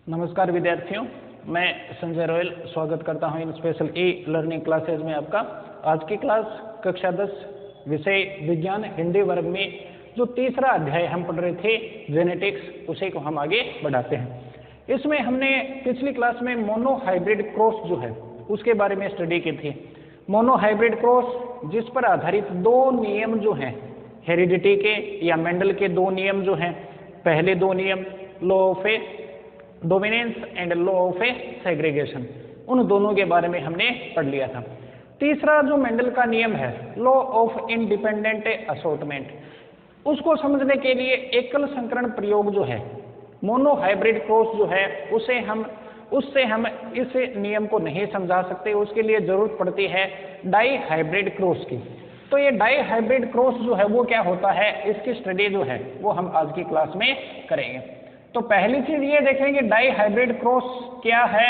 नमस्कार विद्यार्थियों, मैं संजय रॉयल स्वागत करता हूं इन स्पेशल ई लर्निंग क्लासेज में आपका। आज की क्लास कक्षा 10 विषय विज्ञान हिंदी वर्ग में जो तीसरा अध्याय हम पढ़ रहे थे जेनेटिक्स, उसे को हम आगे बढ़ाते हैं। इसमें हमने पिछली क्लास में मोनो हाइब्रिड क्रॉस जो है उसके बारे में स्टडी की थी। मोनो हाइब्रिड क्रॉस जिस पर आधारित दो नियम जो हैं हेरिडिटी के या मेंडल के दो नियम जो हैं, पहले दो नियम law of dominance and law of segregation, उन दोनों के बारे में हमने पढ़ लिया था। तीसरा जो मेंडल का नियम है लॉ ऑफ इंडिपेंडेंट असॉर्टमेंट, उसको समझने के लिए एकल संकरण प्रयोग जो है मोनो हाइब्रिड क्रॉस जो है उससे हम इस नियम को नहीं समझा सकते। उसके लिए जरूरत पड़ती है डाई हाइब्रिड क्रॉस की। तो ये डाई हाइब्रिड क्रॉस जो है वो क्या होता है, इसकी स्टडी जो है वो हम आज की क्लास में करेंगे। तो पहली चीज ये देखेंगे डाई हाइब्रिड क्रॉस क्या है।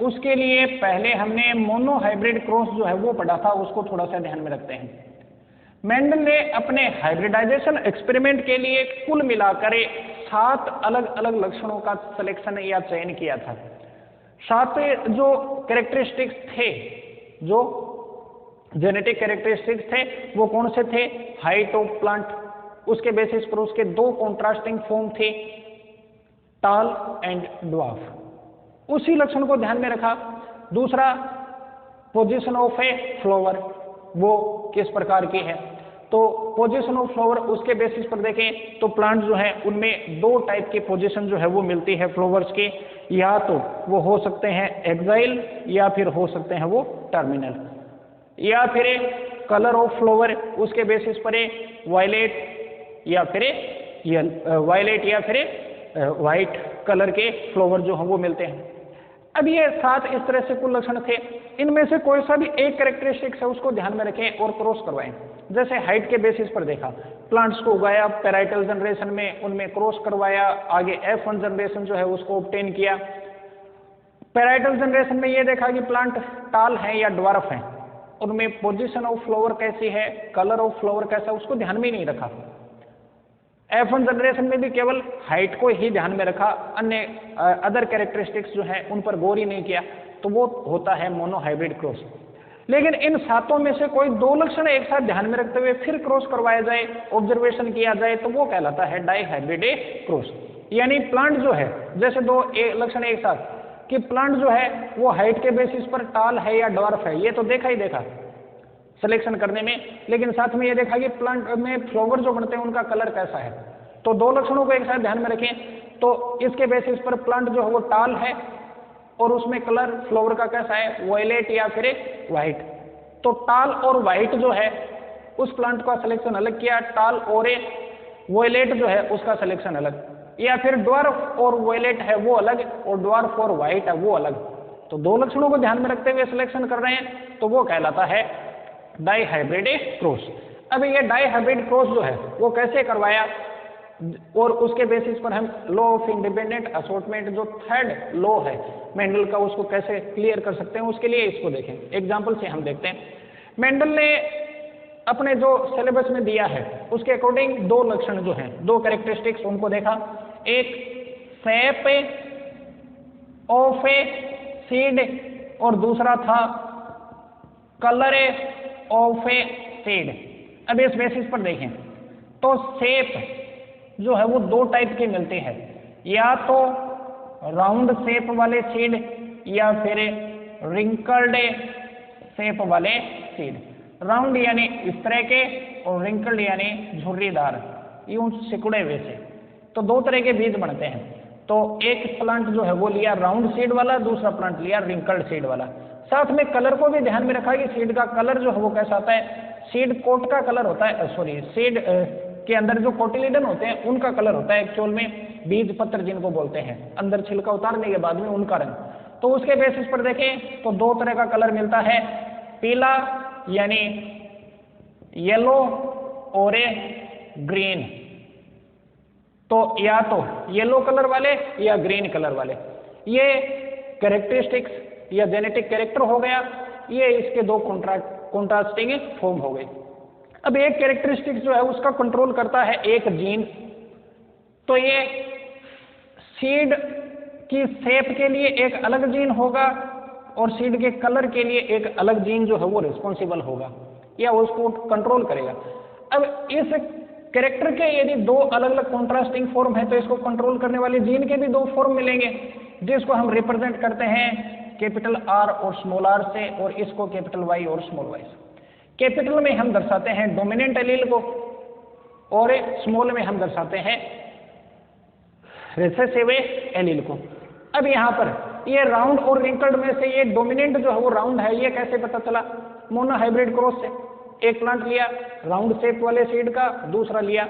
उसके लिए पहले हमने मोनो हाइब्रिड क्रॉस जो है वो पढ़ा था, उसको थोड़ा सा ध्यान में रखते हैं। मेंडल ने अपने हाइब्रिडाइजेशन एक्सपेरिमेंट के लिए कुल मिलाकर 7 अलग अलग लक्षणों का सिलेक्शन या चयन किया था। 7 जो कैरेक्टरिस्टिक्स थे, जो जेनेटिक कैरेक्टरिस्टिक्स थे, वो कौन से थे? हाइट ऑफ प्लांट, उसके बेसिस पर उसके दो कॉन्ट्रास्टिंग फॉर्म थे, टाल एंड ड्वार्फ। उसी लक्षण को ध्यान में रखा। दूसरा पोजीशन ऑफ ए फ्लावर, वो किस प्रकार की है। तो पोजीशन ऑफ फ्लावर उसके बेसिस पर देखें तो प्लांट जो है उनमें दो टाइप की पोजीशन जो है वो मिलती है फ्लावर्स की, या तो वो हो सकते हैं एक्साइल या फिर हो सकते हैं वो टर्मिनल। या फिर कलर ऑफ फ्लावर, उसके बेसिस पर वायलेट या फिर व्हाइट कलर के फ्लावर जो हैं वो मिलते हैं। अब ये 7 इस तरह से कुल लक्षण थे। इनमें से कोई सा भी एक कैरेक्टरिस्टिक्स है उसको ध्यान में रखें और क्रॉस करवाएं। जैसे हाइट के बेसिस पर देखा, प्लांट्स को उगाया पैराइटल जनरेशन में, उनमें क्रॉस करवाया, आगे F1 जनरेशन जो है उसको ऑब्टेन किया। पैराइटल जनरेशन में ये देखा कि प्लांट टाल है या ड्वार्फ है, उनमें पोजीशन ऑफ फ्लावर कैसी है, कलर ऑफ फ्लावर कैसा, उसको ध्यान में नहीं रखा। F1 जनरेशन में भी केवल हाइट को ही ध्यान में रखा, अन्य अदर कैरेक्टरिस्टिक्स जो हैं उन पर गौर ही नहीं किया, तो वो होता है मोनो हाइब्रिड क्रॉस। लेकिन इन 7 में से कोई 2 लक्षण एक साथ ध्यान में रखते हुए फिर क्रॉस करवाया जाए, ऑब्जर्वेशन किया जाए, तो वो कहलाता है डाई हाइब्रिड क्रॉस। यानी प्लांट जो है, जैसे 2 लक्षण एक साथ कि प्लांट जो है वो हाइट के बेसिस पर टाल है या ड्वार्फ है, ये तो देखा ही देखा सिलेक्शन करने में, लेकिन साथ में ये देखा कि प्लांट में फ्लावर जो बनते हैं उनका कलर कैसा है। तो 2 लक्षणों को एक साथ ध्यान में रखें, तो इसके बेसिस पर प्लांट जो है वो टाल है और उसमें कलर फ्लावर का कैसा है, वायलेट या फिर व्हाइट। तो टाल और व्हाइट जो है उस प्लांट का सिलेक्शन अलग किया, टाल और वायलेट जो है उसका सिलेक्शन अलग, या फिर ड्वार्फ और वायलेट है वो अलग और ड्वार्फ और व्हाइट है वो अलग। तो 2 लक्षणों को ध्यान में रखते हुए सिलेक्शन कर रहे हैं, तो वो कहलाता है डाई हाइब्रिड क्रॉस। अब ये डाई हाइब्रिड क्रॉस जो है वो कैसे करवाया और उसके बेसिस पर हम लॉ ऑफ इंडिपेंडेंट असॉर्टमेंट जो 3rd लॉ है मेंडल का, उसको कैसे क्लियर कर सकते हैं, उसके लिए इसको देखें। एग्जांपल से हम देखते हैं। मेंडल ने अपने जो सिलेबस में दिया है उसके अकॉर्डिंग 2 लक्षण जो हैं, 2 कैरेक्टरिस्टिक्स उनको देखा। एक शेप ऑफ ए सीड और दूसरा था कलर ऑफ ए सीड। अब इस बेसिस पर देखें तो शेप जो है वो 2 टाइप की मिलती है, या तो राउंड शेप वाले सीड या फिर रिंकल्ड शेप वाले सीड। राउंड यानी इस तरह के और रिंकल्ड यानी झुर्रीदार, यूं सिकुड़े हुए से। तो 2 तरह के बीज बनते हैं। तो एक प्लांट जो है वो लिया राउंड सीड वाला, दूसरा प्लांट लिया रिंकल्ड सीड वाला। साथ में कलर को भी ध्यान में रखा कि सीड का कलर जो है वो कैसा आता है। सीड कोट का कलर होता है, सीड के अंदर जो कोटिलिडन होते हैं उनका कलर होता है एक्चुअल में, बीज पत्र जिनको बोलते हैं, अंदर छिलका उतारने के बाद में उनका रंग। तो उसके बेसिस पर देखें तो 2 तरह का कलर मिलता है, पीला यानी येलो और ग्रीन। तो या तो येलो कलर वाले या ग्रीन कलर वाले, ये कैरेक्टरिस्टिक्स या जेनेटिक कैरेक्टर हो गया। ये इसके 2 कॉन्ट्रास्टिंग फॉर्म हो गए। अब एक कैरेक्टरिस्टिक्स जो है उसका कंट्रोल करता है एक जीन। तो ये सीड कि शेप के लिए एक अलग जीन होगा और सीड के कलर के लिए एक अलग जीन जो है वो रिस्पॉन्सिबल होगा या उसको कंट्रोल करेगा। अब इस कैरेक्टर के यदि दो अलग अलग कॉन्ट्रास्टिंग फॉर्म है तो इसको कंट्रोल करने वाले जीन के भी दो फॉर्म मिलेंगे, जिसको हम रिप्रेजेंट करते हैं कैपिटल आर और स्मॉल आर से, और इसको कैपिटल वाई और स्मॉल वाई से। कैपिटल में हम दर्शाते हैं डोमिनेंट एलील को और स्मॉल में हम दर्शाते हैं रिसेसिव एलील को। अब यहाँ पर ये राउंड और रिंकल्ड में से ये डोमिनेंट जो है वो राउंड है, ये कैसे पता चला? मोनो हाइब्रिड क्रॉस से। एक प्लांट लिया राउंड शेप वाले सीड का, दूसरा लिया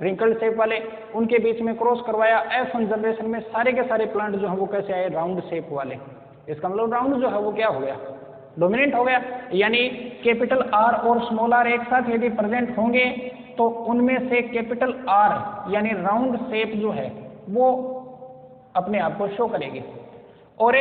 रिंकल्ड शेप वाले, उनके बीच में क्रॉस करवाया। F1 जनरेशन में सारे के सारे प्लांट जो है वो कैसे आए? राउंड शेप वाले। इसका मतलब राउंड जो है वो क्या हो गया? डोमिनेंट हो गया। यानी कैपिटल आर और स्मॉल आर एक साथ यदि प्रेजेंट होंगे तो उनमें से कैपिटल आर यानी राउंड शेप जो है वो अपने आप को शो करेगी। और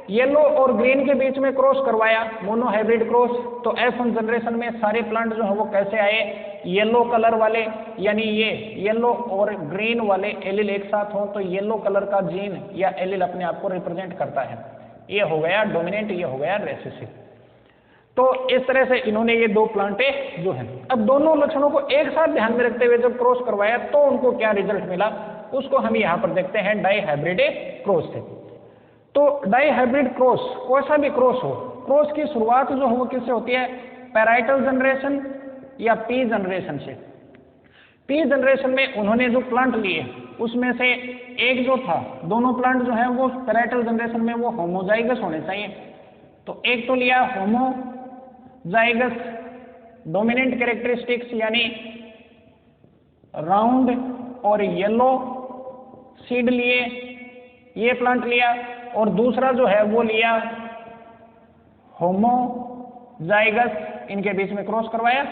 येलो और ग्रीन के बीच में क्रॉस करवाया, मोनो हाइब्रिड क्रॉस, तो F1 जनरेशन में सारे प्लांट जो है वो कैसे आए? येलो कलर वाले, यानी ये येलो और ग्रीन वाले एलील एक साथ हो तो येलो कलर का जीन या एलील अपने आप को रिप्रेजेंट करता है। ये हो गया डोमिनेंट, ये हो गया रेसेसिव। तो इस तरह से इन्होंने ये दो प्लांटे जो है, अब दोनों लक्षणों को एक साथ ध्यान में रखते हुए जब क्रॉस करवाया तो उनको क्या रिजल्ट मिला, उसको हम यहाँ पर देखते हैं डाई हाइब्रिड क्रॉस से। तो डाई हाइब्रिड क्रॉस, कोई भी क्रॉस हो, क्रॉस की शुरुआत जो है वो किससे होती है? पैराइटल जनरेशन या पी जनरेशन से। पी जनरेशन में उन्होंने जो प्लांट लिए उसमें से एक जो था, दोनों प्लांट जो है वो पैराइटल जनरेशन में वो होमोजाइगस होने चाहिए। तो एक तो लिया होमोजाइगस डोमिनेंट कैरेक्टरिस्टिक्स यानी राउंड और येलो सीड लिए, ये प्लांट लिया, और दूसरा जो है वो लिया होमोजाइगस, इनके बीच में क्रॉस करवाया,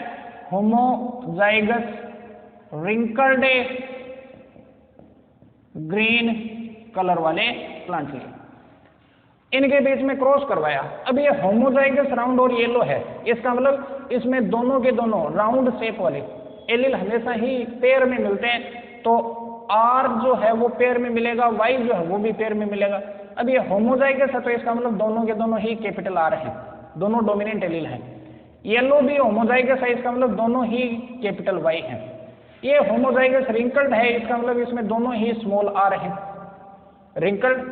होमोजाइगस रिंकल्ड ग्रीन कलर वाले प्लांट लिए, इनके बीच में क्रॉस करवाया। अब ये होमोजाइगस राउंड और येलो है, इसका मतलब इसमें दोनों के दोनों राउंड शेप वाले एलील हमेशा ही पेयर में मिलते हैं, तो आर जो है वो पेयर में मिलेगा, वाई जो है वो भी पेयर में मिलेगा। अब ये होमोजाइगस है तो इसका मतलब दोनों के दोनों ही कैपिटल आर हैं, दोनों डोमिनेंट एलील हैं। येलो भी होमोजाइगस है, इसका मतलब दोनों ही कैपिटल वाई हैं। ये होमोजाइगस रिंकल्ड है, इसका मतलब इसमें दोनों ही स्मॉल आर हैं, रिंकल्ड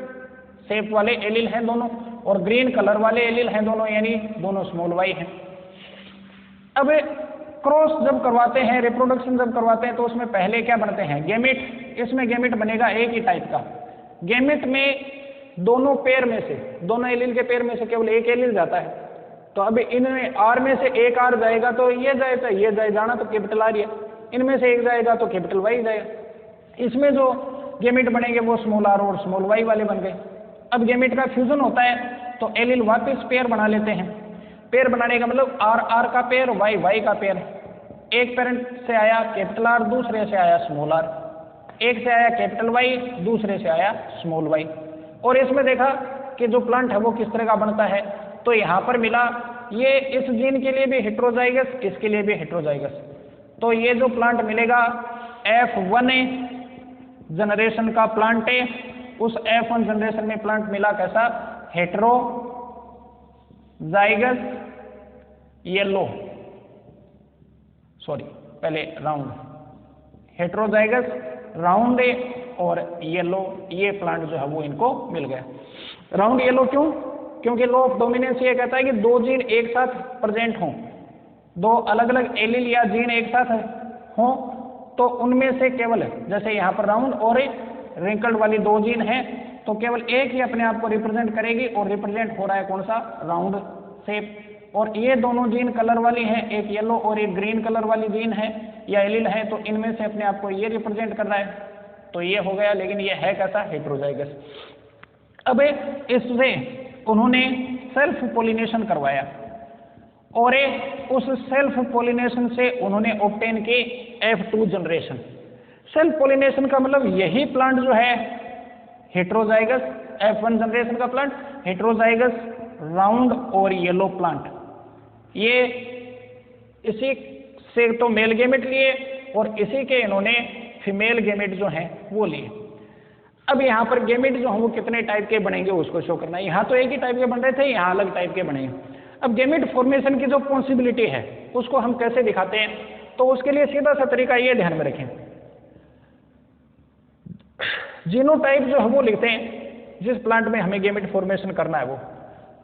शेप वाले एलील हैं दोनों, और ग्रीन कलर वाले एलील हैं दोनों, यानी दोनों स्मॉल वाई हैं। अब क्रॉस जब करवाते हैं, रिप्रोडक्शन जब करवाते हैं तो उसमें पहले क्या बनते हैं? गैमेट। इसमें गैमेट बनेगा एक ही टाइप का। गैमेट में दोनों पेयर में से, दोनों एलील के पेयर में से केवल एक एलील जाता है। तो अब इनमें आर में से एक आर जाएगा तो ये जाएगा, ये जाए जाना तो कैपिटल आर, इनमें से एक जाएगा तो कैपिटल वाई जाएगा। इसमें जो गैमेट बनेंगे वो स्मॉल आर और स्मॉल वाई वाले बन गए। अब गैमेट का फ्यूजन होता है तो एलील वापस पेयर बना लेते हैं। पेयर बनाने का मतलब आर आर का पेयर, वाई वाई का पेयर। एक पेरेंट से आया कैपिटल आर, दूसरे से आया स्मॉल आर, एक से आया कैपिटल वाई, दूसरे से आया स्मॉल वाई। और इसमें देखा कि जो प्लांट है वो किस तरह का बनता है, तो यहाँ पर मिला ये इस जीन के लिए भी हेट्रोजाइगस, इसके लिए भी हेट्रोजाइगस। तो ये जो प्लांट मिलेगा F1 जनरेशन का प्लांट है, उस F1 जनरेशन में प्लांट मिला कैसा? हेट्रोजाइगस येलो, सॉरी पहले राउंड, हेट्रोजाइगस राउंड और येलो, ये प्लांट जो है वो इनको मिल गया। राउंड येलो क्यों? क्योंकि लॉ ऑफ डोमिनेंस ये कहता है कि दो जीन एक साथ प्रेजेंट हों, दो अलग अलग एलील या जीन एक साथ हों, तो उनमें से केवल, जैसे यहाँ पर राउंड और रिंकल्ड वाली दो जीन है, तो केवल एक ही अपने आप को रिप्रेजेंट करेगी, और रिप्रेजेंट हो रहा है कौन सा? Round shape. और ये दोनों जीन कलर वाली हैं, एक येलो और एक ग्रीन कलर वाली जीन है या एलील है, तो इनमें से अपने आप को ये रिप्रेजेंट कर रहा है, तो ये हो गया। लेकिन ये है कैसा? हेट्रोजाइगस। अब इससे उन्होंने सेल्फ पोलिनेशन करवाया, और उस सेल्फ पोलिनेशन से उन्होंने ऑब्टेन की F2 जनरेशन। सेल्फ पोलिनेशन का मतलब यही प्लांट जो है हेट्रोजाइगस, F1 जनरेशन का प्लांट हेट्रोजाइगस राउंड और येलो प्लांट, ये इसी से तो मेल गेमेट लिए और इसी के इन्होंने फीमेल गेमेट जो हैं वो लिए। अब यहाँ पर गेमेट जो हम वो कितने टाइप के बनेंगे उसको शो करना है। यहाँ तो एक ही टाइप के बन रहे थे, यहाँ अलग टाइप के बनेंगे। अब गेमेट फॉर्मेशन की जो पॉसिबिलिटी है उसको हम कैसे दिखाते हैं, तो उसके लिए सीधा सा तरीका ये ध्यान में रखें, जीनोटाइप जो है वो लिखते हैं जिस प्लांट में हमें गेमेट फॉर्मेशन करना है वो।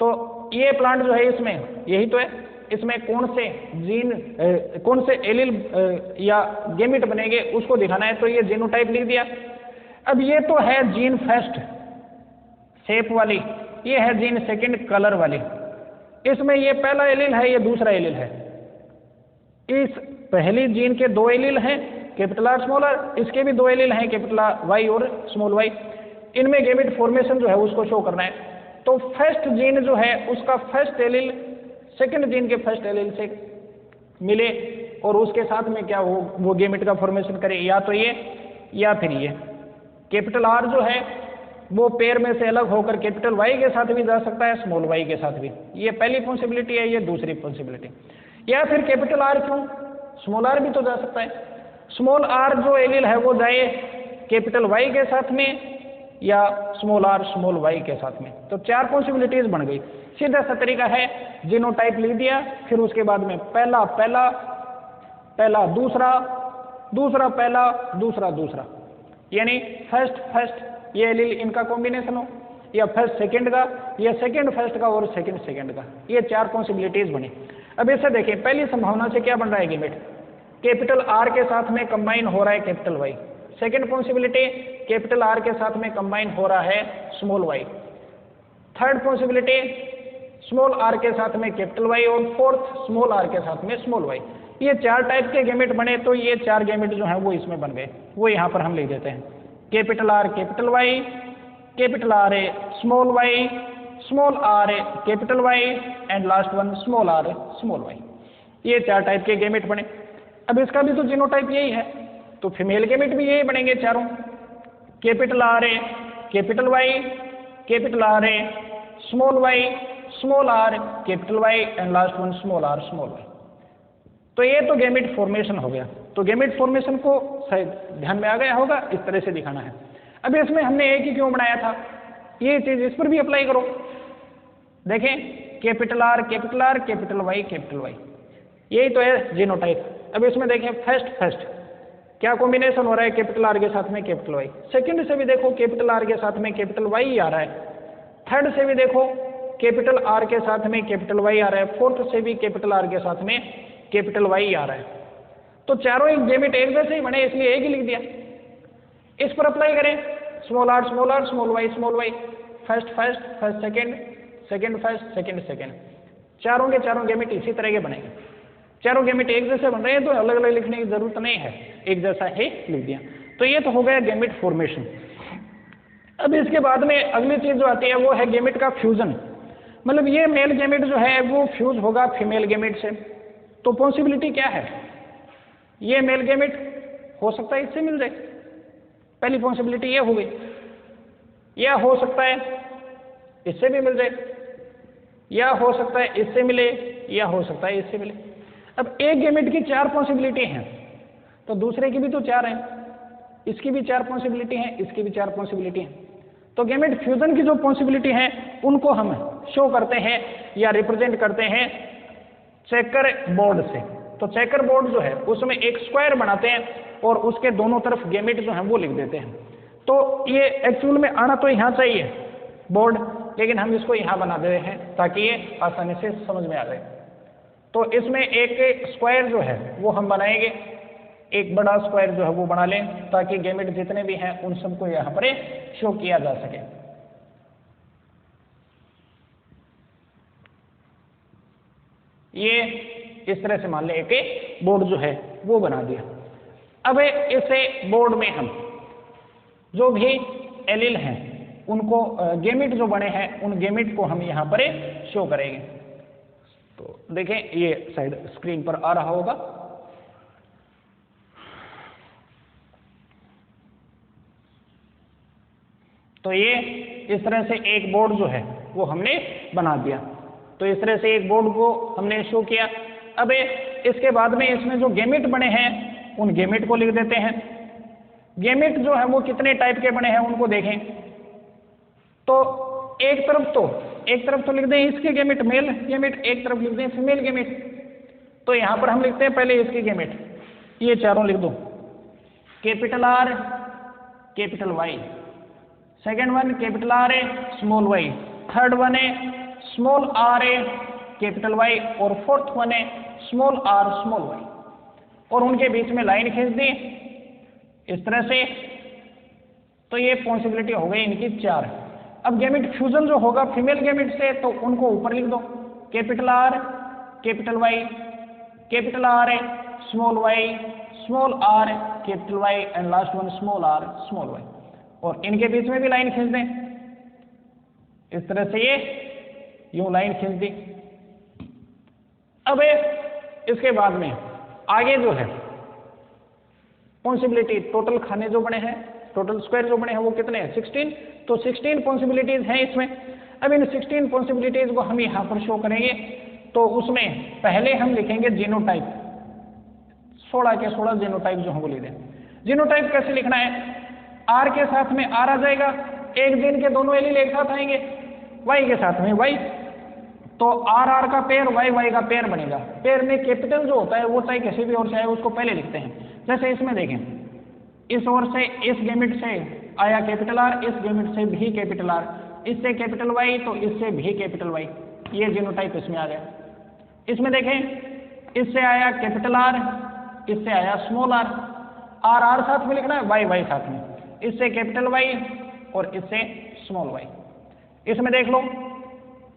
तो ये प्लांट जो है इसमें यही तो है, इसमें कौन से जीन कौन से एलील या गेमेट बनेंगे उसको दिखाना है, तो ये जीनोटाइप लिख दिया। अब ये तो है जीन फर्स्ट शेप वाली, ये है जीन सेकंड कलर वाली। इसमें ये पहला एलील है, ये दूसरा एलील है। इस पहली जीन के दो एलील हैं, कैपिटल आर स्मॉल आर, इसके भी दो एलील हैं, कैपिटल वाई और स्मॉल वाई। इनमें गेमेट फॉर्मेशन जो है उसको शो करना है। तो फर्स्ट जीन जो है उसका फर्स्ट एलील सेकंड जीन के फर्स्ट एलील से मिले और उसके साथ में क्या हो वो गेमेट का फॉर्मेशन करे, या तो ये या फिर ये। कैपिटल आर जो है वो पेयर में से अलग होकर कैपिटल वाई के साथ भी जा सकता है, स्मॉल वाई के साथ भी। ये पहली पॉसिबिलिटी है, ये दूसरी पॉसिबिलिटी। या फिर कैपिटल आर क्यों, स्मॉल आर भी तो जा सकता है। स्मॉल आर जो एलील है वो जाए कैपिटल वाई के साथ में या स्मॉल आर स्मॉल वाई के साथ में। तो चार पॉसिबिलिटीज बन गई। सीधा सा तरीका है, जीनोटाइप लिख दिया, फिर उसके बाद में पहला पहला पहला दूसरा दूसरा पहला दूसरा दूसरा, यानी फर्स्ट फर्स्ट ये एलील इनका कॉम्बिनेशन हो, या फर्स्ट सेकंड का, या सेकंड फर्स्ट का और सेकंड सेकंड का। ये चार पॉसिबिलिटीज बनी। अब इसे देखें, पहली संभावना से क्या बन रहा है गेमेट, कैपिटल आर के साथ में कंबाइन हो रहा है capital Y. Second possibility, capital R के साथ में कंबाइन हो रहा है small Y. Third possibility, small R के साथ में कैपिटल वाई, और फोर्थ स्मॉल आर के साथ में स्मॉल वाई। ये चार टाइप के गेमेट बने, तो ये चार गेमेट जो हैं वो इसमें बन गए, वो यहाँ पर हम लिख देते हैं। Capital R capital Y, capital R a small Y, small R a capital Y, and last one small R a small Y. ये चार टाइप के गेमेट बने। अब इसका भी तो जीनोटाइप यही है, तो फीमेल गेमेट भी यही बनेंगे चारों, capital R a capital Y, capital R a small Y, small R capital Y, and last one small R small Y. तो ये तो गेमेट फॉर्मेशन हो गया। तो गेमेट फॉर्मेशन को शायद ध्यान में आ गया होगा, इस तरह से दिखाना है। अब इसमें हमने एक ही क्यों बनाया था, ये चीज इस पर भी अप्लाई करो। देखें, capital R capital R capital Y capital Y, यही तो है जीनोटाइप। अब इसमें देखें फर्स्ट फर्स्ट क्या कॉम्बिनेशन हो रहा है, कैपिटल आर के साथ में कैपिटल वाई। सेकंड से भी देखो कैपिटल आर के साथ में कैपिटल वाई आ रहा है। थर्ड से भी देखो कैपिटल आर के साथ में कैपिटल वाई आ रहा है। फोर्थ से भी कैपिटल आर के साथ में कैपिटल वाई आ रहा है। तो चारों एक गेमेट एक जैसे ही बने, इसलिए एक ही लिख दिया। इस पर अप्लाई करें, small R small Y small Y, first first first second second first second second, चारों के चारों गेमेट इसी तरह के बनेंगे। चारों गेमेट एक जैसे बन रहे हैं तो अलग अलग लिखने की जरूरत नहीं है, एक जैसा ही लिख दिया। तो ये तो हो गया गेमेट फॉर्मेशन। अब इसके बाद में अगली चीज जो आती है वो है गेमेट का फ्यूजन। मतलब ये मेल गेमेट जो है वो फ्यूज होगा फीमेल गेमेट से। तो पॉसिबिलिटी क्या है, ये मेल गेमेट हो सकता है इससे मिल जाए, पहली पॉसिबिलिटी ये हो गई। या हो सकता है इससे भी मिल जाए, या हो सकता है इससे मिले, या हो सकता है इससे मिले। अब एक गेमेट की चार पॉसिबिलिटी हैं, तो दूसरे की भी तो चार हैं, इसकी भी चार पॉसिबिलिटी हैं, इसकी भी चार पॉसिबिलिटी हैं। तो गेमेट फ्यूजन की जो पॉसिबिलिटी हैं उनको हम शो करते हैं या रिप्रेजेंट करते हैं चेकर बोर्ड से। तो चेकर बोर्ड जो है उसमें एक स्क्वायर बनाते हैं और उसके दोनों तरफ गेमेट जो है वो लिख देते हैं। तो ये एक्चुअल में आना तो यहाँ चाहिए बोर्ड, लेकिन हम इसको यहाँ बना दे रहे हैं ताकि ये आसानी से समझ में आ जाए। तो इसमें एक स्क्वायर जो है वो हम बनाएंगे, एक बड़ा स्क्वायर जो है वो बना लें ताकि गेमेट जितने भी हैं उन सबको यहाँ पर शो किया जा सके। ये इस तरह से मान लें एक बोर्ड जो है वो बना दिया। अब इसे बोर्ड में हम जो भी एलील हैं उनको गेमेट जो बने हैं उन गेमेट को हम यहाँ पर शो करेंगे। तो देखें ये शायद स्क्रीन पर आ रहा होगा। तो ये इस तरह से एक बोर्ड जो है वो हमने बना दिया। तो इस तरह से एक बोर्ड को हमने शो किया। अब इसके बाद में इसमें जो गेमेट बने हैं उन गेमेट को लिख देते हैं। गैमेट जो है वो कितने टाइप के बने हैं उनको देखें तो एक तरफ तो लिख दें इसके गैमेट मेल गैमेट, एक तरफ लिख दें फीमेल गैमेट। तो यहां पर हम लिखते हैं पहले इसके गैमेट, ये चारों लिख दो, capital R capital Y, second one capital R a small Y, third one है small R a capital Y और फोर्थ वन है स्मॉल आर स्मॉल वाई। और उनके बीच में लाइन खींच दी इस तरह से। तो ये पॉसिबिलिटी हो गई इनकी 4। अब गैमेट फ्यूजन जो होगा फीमेल गैमेट से तो उनको ऊपर लिख दो, capital R capital Y capital R a small R capital Y and last one small R small Y. और इनके बीच में भी लाइन खींच दें इस तरह से, ये यूं लाइन खींच दी। अब इसके बाद में आगे जो है पॉसिबिलिटी टोटल खाने जो बने हैं, टोटल स्क्वायर जो बने हैं वो कितने हैं 16। तो 16 पॉसिबिलिटीज हैं इसमें। अब इन 16 पॉसिबिलिटीज को हम यहां पर शो करेंगे। तो उसमें पहले हम लिखेंगे जीनोटाइप, 16 के 16 जीनोटाइप जो हम वो लिख दें। जीनोटाइप कैसे लिखना है, आर के साथ में आर आ जाएगा, एक जीन के दोनों एलील एक साथ आएंगे, वाई के साथ में वाई, तो आर आर का पेयर वाई वाई का पेयर बनेगा। पेयर में कैपिटल जो होता है वो चाहे किसी भी ओर से आए उसको पहले लिखते हैं। जैसे इसमें देखें, इस ओर से इस गैमेट से आया कैपिटल आर, इस गैमेट से भी कैपिटल आर, इससे कैपिटल वाई तो इससे भी कैपिटल वाई, ये जीनोटाइप इसमें आ गया। इसमें देखें, इससे आया कैपिटल आर, इससे आया स्मॉल आर, आर आर साथ में लिखना है, वाई वाई साथ में, इससे कैपिटल वाई और इससे स्मॉल वाई। इसमें देख लो,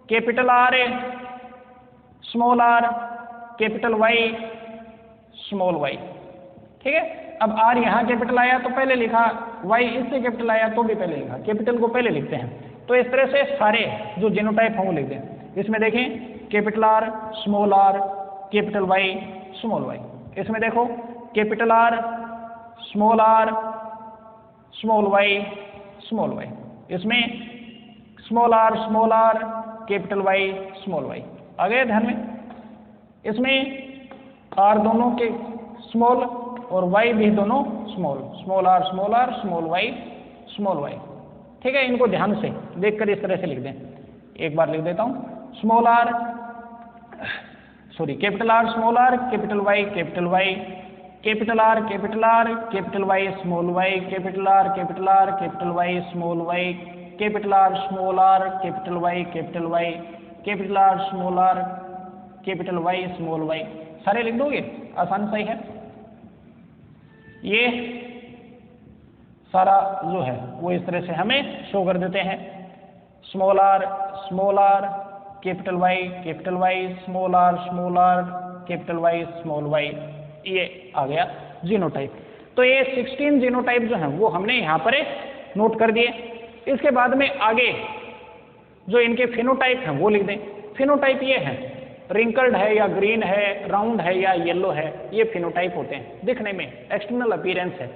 कैपिटल आर है small R capital Y small Y, ठीक है। अब आर यहाँ कैपिटल आया तो पहले लिखा, वाई इससे कैपिटल आया तो भी पहले लिखा, कैपिटल को पहले लिखते हैं। तो इस तरह से सारे जो जीनोटाइप हैं वो लिख दें। इसमें देखें, capital R small R capital Y small Y. इसमें देखो, capital R small Y small Y. इसमें small R capital Y small Y आ गया ध्यान में। इसमें आर दोनों के स्मॉल और वाई भी दोनों small R small Y small Y, ठीक है। इनको ध्यान से देखकर इस तरह से लिख दें। एक बार लिख देता हूं, capital R small R capital Y capital R capital Y small Y capital R capital Y small Y capital R small R capital Y capital R small R capital Y small Y. सारे लिख दोगे, आसान सही है। ये सारा जो है वो इस तरह से हमें शो कर देते हैं, small R capital Y small R capital Y small Y. ये आ गया जीनोटाइप। तो ये 16 जीनोटाइप जो हैं वो हमने यहाँ पर नोट कर दिए। इसके बाद में आगे जो इनके फिनोटाइप हैं वो लिख दें। फिनोटाइप ये है, रिंकल्ड है या ग्रीन है, राउंड है या येलो है, ये फिनोटाइप होते हैं, दिखने में एक्सटर्नल अपीयरेंस है।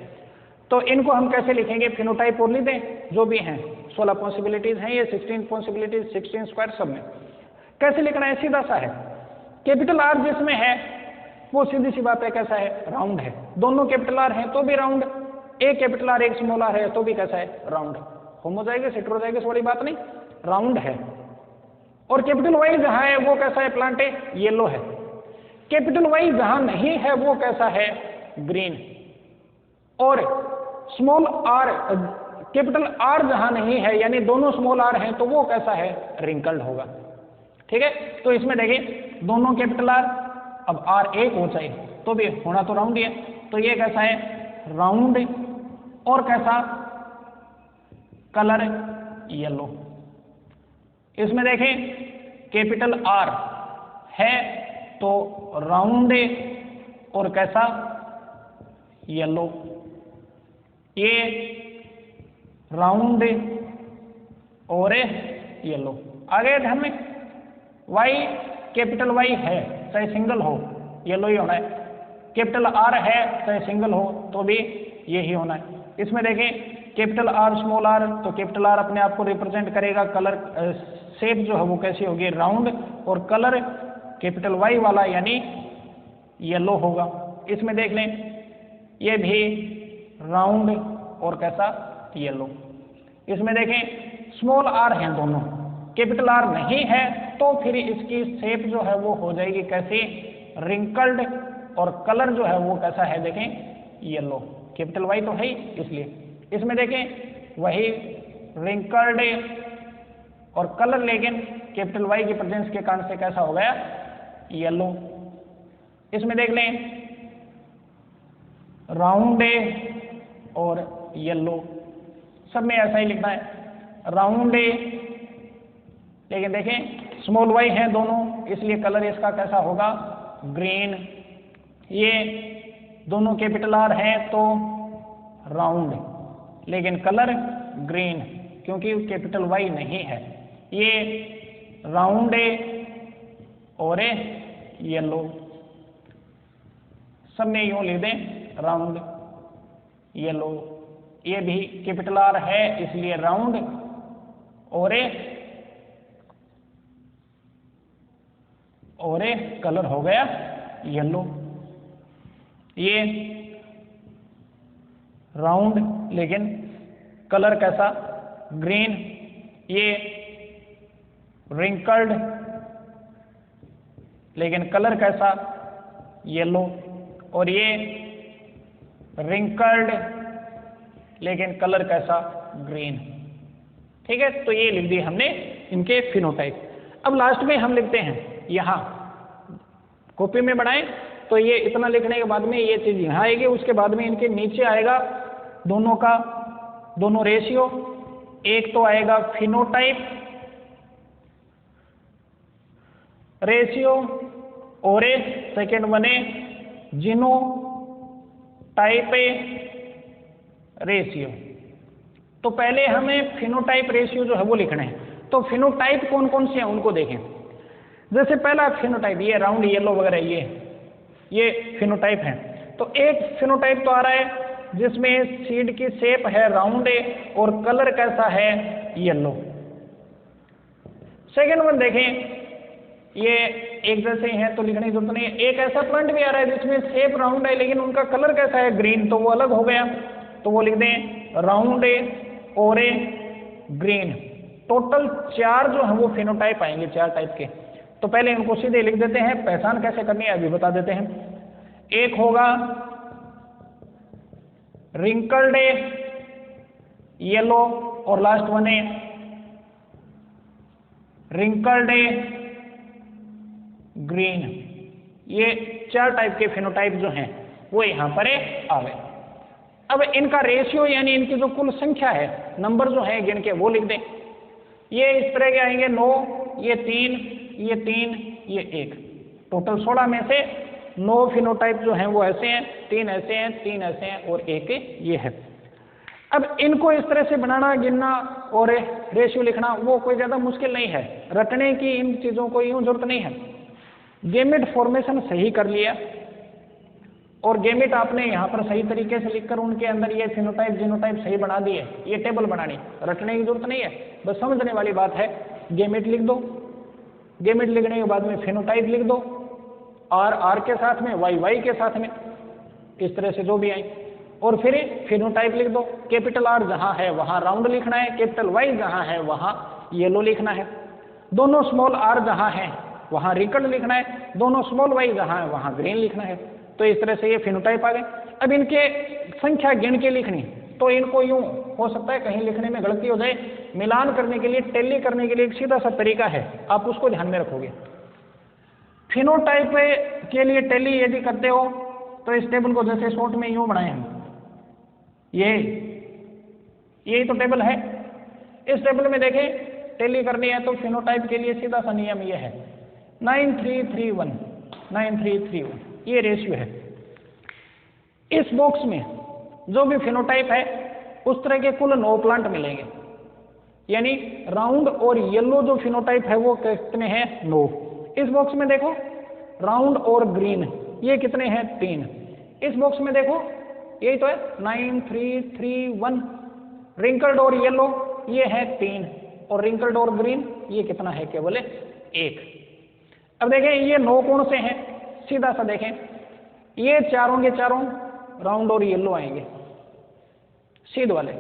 तो इनको हम कैसे लिखेंगे, फिनोटाइप और लिख दें जो भी हैं। 16 पॉसिबिलिटीज हैं ये, 16 पॉसिबिलिटीज, 16 स्क्वायर सब में। कैसे लिखना है, सीधा सा है। कैपिटल आर जिसमें है वो सीधी सी बात है कैसा है, राउंड है। दोनों कैपिटल आर हैं तो भी राउंड, एक कैपिटल आर एक स्मॉल आर है तो भी कैसा है, राउंड। होमोजाइगस हेटेरोजाइगस वाली बात नहीं, राउंड है। और कैपिटल वाई जहां है वो कैसा है, प्लांट है, येलो है। कैपिटल वाई जहां नहीं है वो कैसा है, ग्रीन। और स्मॉल आर, कैपिटल आर जहां नहीं है यानी दोनों स्मॉल आर हैं तो वो कैसा है, रिंकल्ड होगा, ठीक है। तो इसमें देखिए दोनों कैपिटल आर, अब आर एक हो जाए तो भी होना तो राउंड ही है, तो ये कैसा है, राउंड। और कैसा, कलर येलो। इसमें देखें कैपिटल आर है तो राउंड और कैसा, येलो। ये राउंड और येलो आ गए ध्यान में। वाई, कैपिटल वाई है चाहे सिंगल हो येलो ही होना है, कैपिटल आर है चाहे सिंगल हो तो भी यही होना है। इसमें देखें कैपिटल आर स्मॉल आर, तो कैपिटल आर अपने आप को रिप्रेजेंट करेगा, कलर शेप जो है वो कैसी होगी, राउंड। और कलर कैपिटल वाई वाला यानी येलो होगा। इसमें देख लें ये भी राउंड और कैसा येलो। इसमें देखें स्मॉल आर हैं दोनों, कैपिटल आर नहीं है, तो फिर इसकी शेप जो है वो हो जाएगी कैसी, रिंकल्ड, और कलर जो है वो कैसा है देखें येलो। कैपिटल वाई तो है ही इसलिए। इसमें देखें वही रिंकल्ड और कलर, लेकिन कैपिटल वाई की प्रेजेंस के कारण से कैसा हो गया, येलो। इसमें देख लें राउंड और येलो, सब में ऐसा ही लिखना है, राउंड, लेकिन देखें स्मॉल वाई है दोनों, इसलिए कलर इसका कैसा होगा, ग्रीन। ये दोनों कैपिटल आर हैं तो राउंड, लेकिन कलर ग्रीन, क्योंकि कैपिटल वाई नहीं है। ये राउंड और येलो, सब में यूं लिख दें राउंड येलो। ये भी कैपिटल आर है इसलिए राउंड, और कलर हो गया येलो। ये राउंड लेकिन कलर कैसा, ग्रीन। ये रिंकल्ड लेकिन कलर कैसा, येलो। और ये रिंकल्ड लेकिन कलर कैसा, ग्रीन। ठीक है, तो ये लिख दिए हमने इनके फिनोटाइप। अब लास्ट में हम लिखते हैं, यहां कॉपी में बनाएं तो ये इतना लिखने के बाद में ये चीज यहां आएगी, उसके बाद में इनके नीचे आएगा दोनों रेशियो। एक तो आएगा फिनोटाइप रेशियो और सेकेंड बने जीनोटाइप रेशियो। तो पहले हमें फिनोटाइप रेशियो जो है वो लिखना है। तो फिनोटाइप कौन कौन से हैं उनको देखें। जैसे पहला फिनोटाइप ये राउंड येलो वगैरह, ये फिनोटाइप है। तो एक फिनोटाइप तो आ रहा है जिसमें सीड की शेप है राउंड और कलर कैसा है, येलो। सेकेंड वन देखें, ये एक जैसे ही है तो लिखने की जरूरत नहीं है। एक ऐसा प्लांट भी आ रहा है जिसमें शेप राउंड है लेकिन उनका कलर कैसा है, ग्रीन, तो वो अलग हो गया, तो वो लिख दें राउंड और ग्रीन। टोटल 4 जो है वो फिनोटाइप आएंगे, 4 टाइप के। तो पहले इनको सीधे लिख देते हैं, पहचान कैसे करनी है अभी बता देते हैं। एक होगा रिंकल्ड येलो और लास्ट वन है रिंकल्ड ग्रीन। ये 4 टाइप के फिनोटाइप जो हैं वो यहां पर आ गए। अब इनका रेशियो यानी इनकी जो कुल संख्या है, नंबर जो है गिन के वो लिख दें। ये इस तरह के आएंगे 9, ये 3, ये 3, ये 1। टोटल 16 में से 9 फिनोटाइप जो हैं वो ऐसे हैं, 3 ऐसे हैं, 3 ऐसे हैं और 1 ये है। अब इनको इस तरह से बनाना, गिनना और रेशियो लिखना वो कोई ज्यादा मुश्किल नहीं है। रटने की इन चीजों को यूं जरूरत नहीं है। गेमेट फॉर्मेशन सही कर लिया और गेमेट आपने यहाँ पर सही तरीके से लिखकर उनके अंदर ये फिनोटाइप जीनोटाइप सही बना दिए। ये टेबल बनानी, रटने की जरूरत नहीं है, बस समझने वाली बात है। गेमेट लिख दो, गेमेट लिखने के बाद में फिनोटाइप लिख दो, आर के साथ में, वाई के साथ में, इस तरह से जो भी आए। और फिर फिनोटाइप लिख दो। कैपिटल आर जहां है वहां राउंड लिखना है, कैपिटल वाई जहां है वहां येलो लिखना है। दोनों स्मॉल आर जहां है वहां रिंकल्ड लिखना है, दोनों स्मॉल वाई जहां है वहां ग्रीन लिखना है। तो इस तरह से ये फिनोटाइप आ गए। अब इनके संख्या गिन के लिखनी, तो इनको यूं हो सकता है कहीं लिखने में गलती हो जाए। मिलान करने के लिए, टैली करने के लिए एक सीधा सा तरीका है, आप उसको ध्यान में रखोगे। फिनोटाइप के लिए टैली यदि करते हो तो इस टेबल को जैसे शॉर्ट में यूं बनाए हम, यही तो टेबल है। इस टेबल में देखें टैली करनी है तो फिनोटाइप के लिए सीधा सा नियम ये है 9331 9331, ये रेशियो है। इस बॉक्स में जो भी फिनोटाइप है उस तरह के कुल 9 प्लांट मिलेंगे, यानी राउंड और येलो जो फिनोटाइप है वो कितने हैं, 9। इस बॉक्स में देखो राउंड और ग्रीन ये कितने हैं, 3। इस बॉक्स में देखो यही तो है 9331। रिंकल्ड और येलो ये है 3 और रिंकल्ड और ग्रीन ये कितना है, केवल 1। अब देखें ये 9 कौन से हैं, सीधा सा देखें, ये चारों के चारों राउंड और येलो आएंगे। सीध वाले,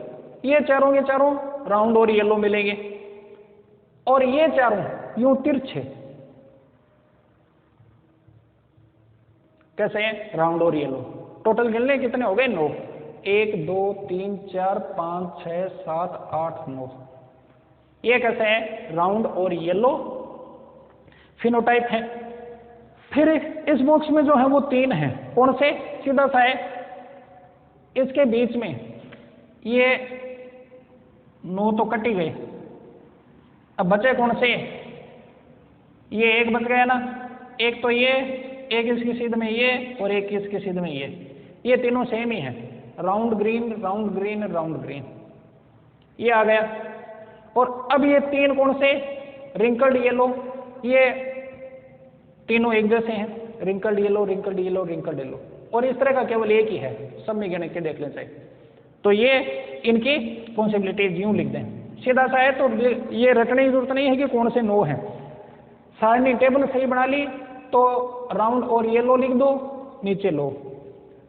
ये चारों के चारों राउंड और येलो मिलेंगे, और ये चारों यूं तिरछे, कैसे हैं? राउंड और येलो। टोटल गिन ले कितने हो गए? 9। 1 2 3 4 5 6 7 8 9। ये कैसे हैं? राउंड और येलो फिनोटाइप है। फिर इस बॉक्स में जो है वो 3 है, कौन से? सीधा सा है, इसके बीच में ये 9 तो कट ही गए, अब बचे कौन से? ये एक बच गया ना, एक तो ये, एक इसकी सीध में ये, और एक इसकी सीध में ये तीनों सेम ही है, round green round green round green, ये आ गया। और अब ये 3 कौन से? रिंकल्ड येलो, ये तीनों एक जैसे हैं, wrinkled yellow wrinkled yellow wrinkled yellow, और इस तरह का केवल एक ही है, सब में गिन के देख लेना चाहिए। तो ये इनकी पॉसिबिलिटीज यूं लिख दें, सीधा सा है, तो ये रटने की जरूरत नहीं है कि कौन से 9 हैं। सारणी टेबल सही बना ली तो राउंड और येलो लिख दो, नीचे लो,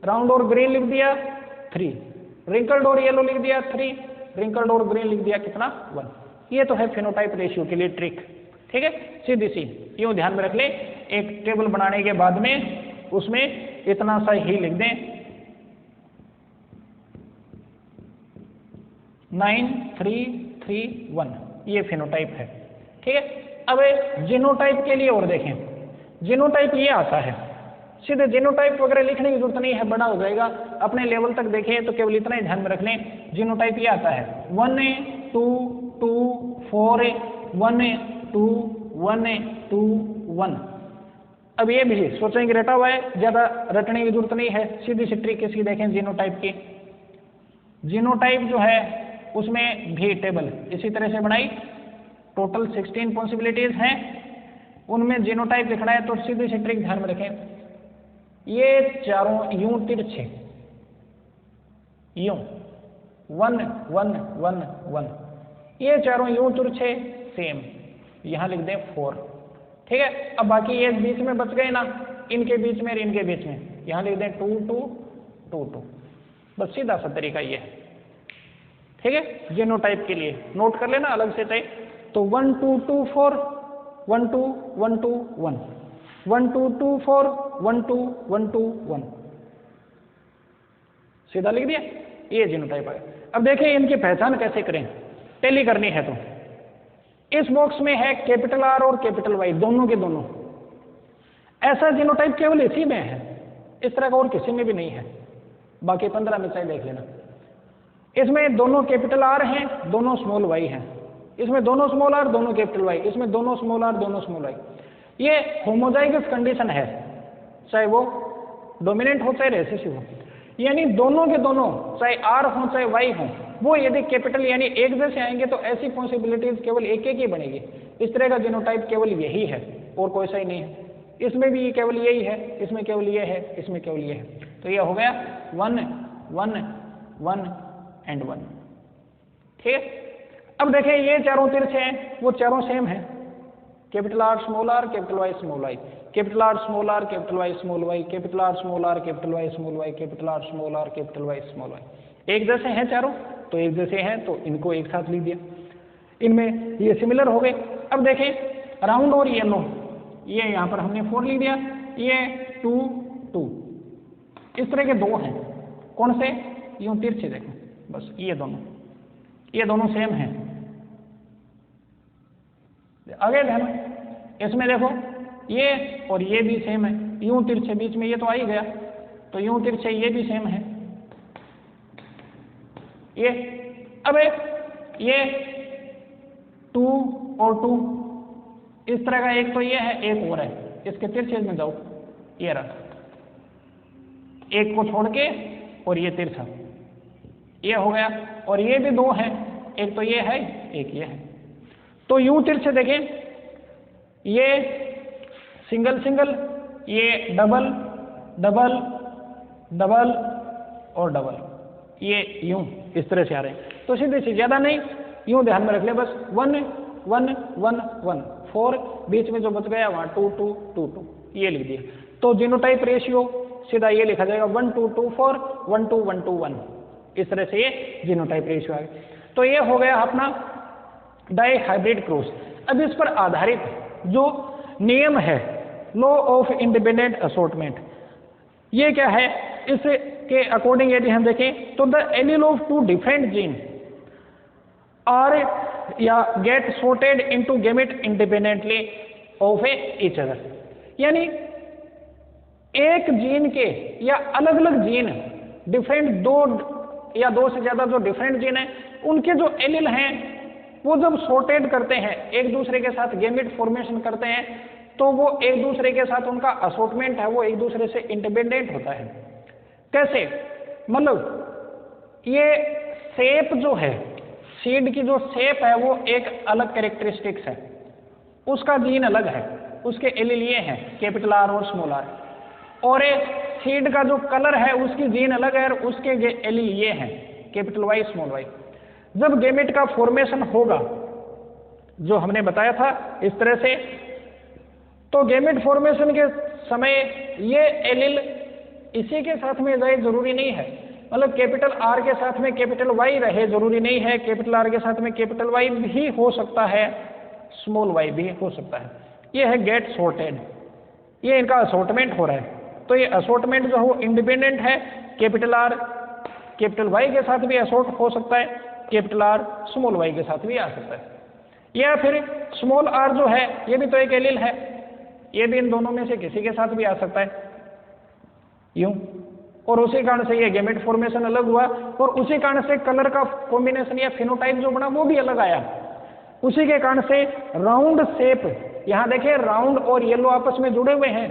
राउंड और ग्रीन लिख दिया 3, रिंकल्ड और येलो लिख दिया 3, रिंकल्ड और ग्रीन लिख दिया कितना? 1। ये तो है फिनोटाइप रेशियो के लिए ट्रिक, ठीक है, सीधी सी, यूं ध्यान में रख ले। एक टेबल बनाने के बाद में उसमें इतना सा ही लिख दें, 9 3 3 1, ये फिनोटाइप है, ठीक है। अब जीनोटाइप के लिए और देखें, जीनोटाइप ये आता है, सीधे जीनोटाइप वगैरह लिखने की जरूरत नहीं है, बड़ा हो जाएगा, अपने लेवल तक देखें तो केवल इतना ही ध्यान में रख लें। जीनोटाइप ये आता है 1A 2 2 4A 1A 2 1A 2 1। अब ये भी सोचेंगे रटा हुआ है, ज्यादा रटने की जरूरत नहीं है, सीधी सी ट्रिक इसकी देखें जीनोटाइप की। जीनोटाइप जो है उसमें भी टेबल इसी तरह से बनाई, टोटल 16 पॉसिबिलिटीज हैं, उनमें जीनोटाइप लिखना है तो सीधी सी ट्रिक ध्यान में रखें, ये चारों यूं तिरछे, यूं 1 1 1 1, ये चारों यूं तिरछे सेम, यहां लिख दें 4, ठीक है। अब बाकी ये बीच में बच गए ना, इनके बीच में और इनके बीच में, यहां लिख दें 2 2 2 2, बस सीधा सा तरीका ये है, ठीक है। जीनोटाइप के लिए नोट कर लेना अलग से चाहिए तो 1 2 2 4 1 2 1 2 1 1 2 2 4 1 2 1 2 1, सीधा लिख दिया, ये जीनोटाइप है। अब देखें इनकी पहचान कैसे करें, टैली करनी है तो इस बॉक्स में है कैपिटल R और कैपिटल Y, दोनों के दोनों। ऐसा जीनोटाइप केवल इसी में है, इस तरह का और किसी में भी नहीं है, बाकी 15 में चाहे देख लेना। इसमें दोनों कैपिटल R हैं, दोनों स्मॉल y हैं, इसमें दोनों स्मॉल r दोनों कैपिटल Y, इसमें दोनों स्मॉल r दोनों स्मॉल y। ये होमोजाइगस कंडीशन है, चाहे वो डोमिनेंट हो चाहे रिसेसिव हो, यानी दोनों के दोनों चाहे R हो चाहे Y हो, वो यदि कैपिटल यानी एक जैसे आएंगे तो ऐसी पॉसिबिलिटीज केवल एक एक ही बनेगी। इस तरह का जीनोटाइप केवल यही है और कोई सा ही नहीं है। इसमें भी केवल यही है, इसमें केवल ये है, इसमें केवल ये है। तो ये हो गया 1 1 1 एंड 1, ठीक है। अब देखें ये चारों तिरछे हैं, वो चारों सेम हैं, capital R small r capital Y small y, capital R small r capital Y small y, capital R small r capital Y small y, capital R small r capital Y small y। एक जैसे हैं चारों, तो एक जैसे हैं तो इनको एक साथ लिख दिया, इनमें ये सिमिलर हो गए। अब देखें राउंड और येलो, ये यहाँ पर हमने 4 लिख दिया, ये 2 2, इस तरह के 2 हैं, कौन से? यूं तिरछे देखो, बस ये दोनों सेम हैं। आगे ध्यान, इसमें देखो ये और ये भी सेम है, यूं तिरछे बीच में ये तो आ ही गया, तो यूं तिरछे ये भी सेम है। ये अब ये 2 और 2, इस तरह का एक तो ये है, एक और है, इसके तिरछे में जाओ, ये रहा, एक को छोड़ के और ये तिरछा, ये हो गया। और ये भी 2 हैं, एक तो ये है एक ये है, तो यूं तिरछे देखें, ये सिंगल सिंगल, ये डबल डबल डबल और डबल, ये यूं इस तरह से आ रहे हैं। तो सीधे से ज्यादा नहीं, यूं ध्यान में रख ले, बस 1 1 1 1 4, बीच में जो बच गया वहां 2 2 2 2, ये लिख दिया। तो जीनोटाइप रेशियो सीधा ये लिखा जाएगा 1 2 2 4 1 2 1 2 1, इस तरह से ये जीनोटाइप रेशियो आ गया। तो ये हो गया अपना डाई हाइब्रिड क्रॉस। अब इस पर आधारित जो नियम है लॉ ऑफ इंडिपेंडेंट असॉर्टमेंट, ये क्या है, इसके अकॉर्डिंग यदि हम देखें तो the allele of two different gene are या get sorted into gamete independently of each other, यानी एक जीन के या अलग अलग जीन डिफरेंट दो या दो से ज्यादा जो डिफरेंट जीन है उनके जो एलील हैं वो जब सॉर्टेड करते हैं एक दूसरे के साथ गैमेट फॉर्मेशन करते हैं तो वो एक दूसरे के साथ उनका असॉर्टमेंट है वो एक दूसरे से इंडिपेंडेंट होता है। कैसे, मतलब ये शेप जो है, सीड की जो शेप है वो एक अलग कैरेक्टरिस्टिक्स है, उसका जीन अलग है, उसके एलील ये हैं कैपिटल आर और स्मॉल आर, और सीड का जो कलर है उसकी जीन अलग है और उसके एलील ये हैं कैपिटल वाई स्मॉल वाई। जब गैमेट का फॉर्मेशन होगा जो हमने बताया था इस तरह से, तो गैमेट फॉर्मेशन के समय ये एलील इसी के साथ में जाए जरूरी नहीं है, मतलब कैपिटल आर के साथ में कैपिटल वाई रहे जरूरी नहीं है, कैपिटल आर के साथ में कैपिटल वाई भी हो सकता है, स्मॉल वाई भी हो सकता है। ये है गेट सॉर्टेड, ये इनका असॉर्टमेंट हो रहा है। तो ये असॉर्टमेंट जो है वो इंडिपेंडेंट है, कैपिटल आर कैपिटल वाई के साथ भी असॉर्ट हो सकता है, कैपिटल आर स्मॉल वाई के साथ भी आ सकता है, या फिर स्मॉल आर जो है ये भी तो एक एलील है, ये भी इन दोनों में से किसी के साथ भी आ सकता है यूं, और उसी कारण से ये गैमेट फॉर्मेशन अलग हुआ और उसी कारण से कलर का कॉम्बिनेशन या फिनोटाइप जो बना वो भी अलग आया। उसी के कारण से राउंड शेप, यहां देखिए राउंड और येलो आपस में जुड़े हुए हैं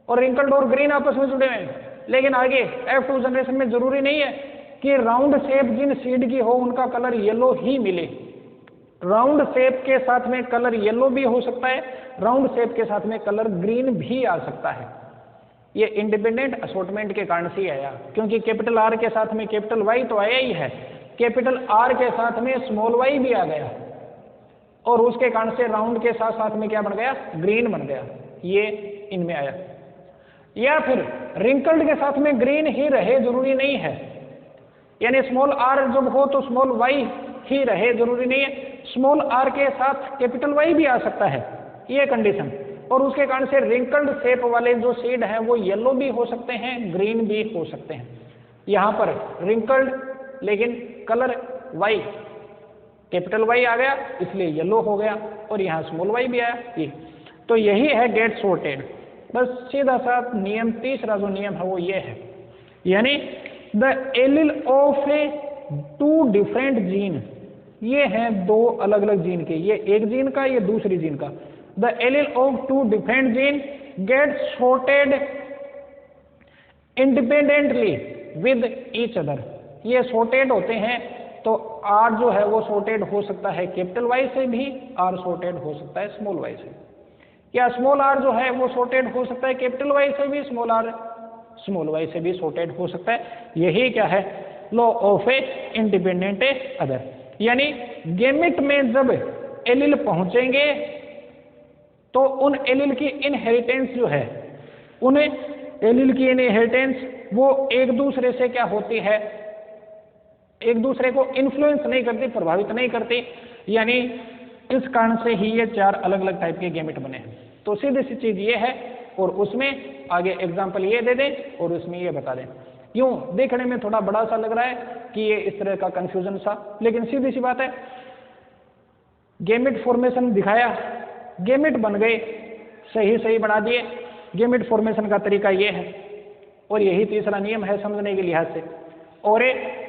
और रिंकल्ड और ग्रीन आपस में जुड़े हुए हैं, लेकिन आगे F2 जनरेशन में जरूरी नहीं है कि राउंड शेप जिन सीड की हो उनका कलर येलो ही मिले, राउंड शेप के साथ में कलर येलो भी हो सकता है, राउंड शेप के साथ में कलर ग्रीन भी आ सकता है। ये इंडिपेंडेंट असॉर्टमेंट के कारण से आया, क्योंकि कैपिटल आर के साथ में कैपिटल वाई तो आया ही है, कैपिटल आर के साथ में स्मॉल वाई भी आ गया और उसके कारण से राउंड के साथ साथ में क्या बन गया, ग्रीन बन गया, ये इनमें आया। या फिर रिंकल्ड के साथ में ग्रीन ही रहे जरूरी नहीं है, यानी स्मॉल आर जब हो तो स्मॉल वाई ही रहे जरूरी नहीं है, स्मॉल आर के साथ कैपिटल वाई भी आ सकता है, ये कंडीशन। और उसके कारण से रिंकल्ड शेप वाले जो सीड हैं वो येलो भी हो सकते हैं, ग्रीन भी हो सकते हैं। यहाँ पर रिंकल्ड लेकिन कलर वाई कैपिटल वाई आ गया इसलिए येलो हो गया, और यहाँ स्मॉल वाई भी आया ये। तो यही है गेट सॉर्टेड। बस सीधा सा नियम, तीसरा जो नियम है वो ये है, यानी the allele of a two different gene, ये हैं दो अलग अलग जीन के, ये एक जीन का ये दूसरी जीन का, the allele of two different gene get sorted independently with each other. ये सॉर्टेड होते हैं तो आर जो है वो सॉर्टेड हो सकता है कैपिटल वाई से भी, आर सॉर्टेड हो सकता है स्मॉल वाई से, या स्मॉल आर जो है वो सॉर्टेड हो सकता है कैपिटल वाई से भी, स्मॉल आर स्मॉल वाई से भी सॉर्टेड हो सकता है। यही क्या है, law of a independent other, यानी गैमेट में जब एलील पहुंचेंगे तो उन एलील की इनहेरिटेंस जो है, उन एलील की इनहेरिटेंस वो एक दूसरे से क्या होती है, एक दूसरे को इन्फ्लुएंस नहीं करती, प्रभावित नहीं करती, यानी इस कारण से ही ये चार अलग अलग टाइप के गैमेट बने हैं। तो सीधी सी चीज ये है, और उसमें आगे एग्जाम्पल ये दे दें और उसमें ये बता दें। यूं देखने में थोड़ा बड़ा सा लग रहा है कि ये इस तरह का कंफ्यूजन सा, लेकिन सीधी सी बात है, गैमेट फॉर्मेशन दिखाया, गैमेट बन गए, सही सही बना दिए, गैमेट फॉर्मेशन का तरीका ये है, और यही तीसरा नियम है समझने के लिहाज से। और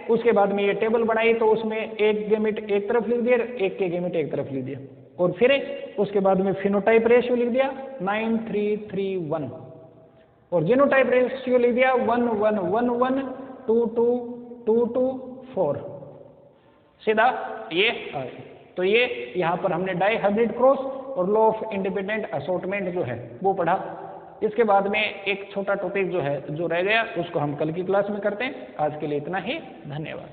उसके बाद में ये टेबल बनाई तो उसमें एक गैमेट एक तरफ लिख दिया, एक के गैमेट एक तरफ लिख दिया, और फिर उसके बाद में फिनोटाइप रेशियो लिख दिया 9331, और जीनोटाइप रेशियो लिख दिया 1111 222224, सीधा ये। तो ये यहाँ पर हमने डाई हाइब्रिड क्रॉस और लॉ ऑफ इंडिपेंडेंट असॉर्टमेंट जो है वो पढ़ा। इसके बाद में एक छोटा टॉपिक जो है जो रह गया उसको हम कल की क्लास में करते हैं। आज के लिए इतना ही, धन्यवाद।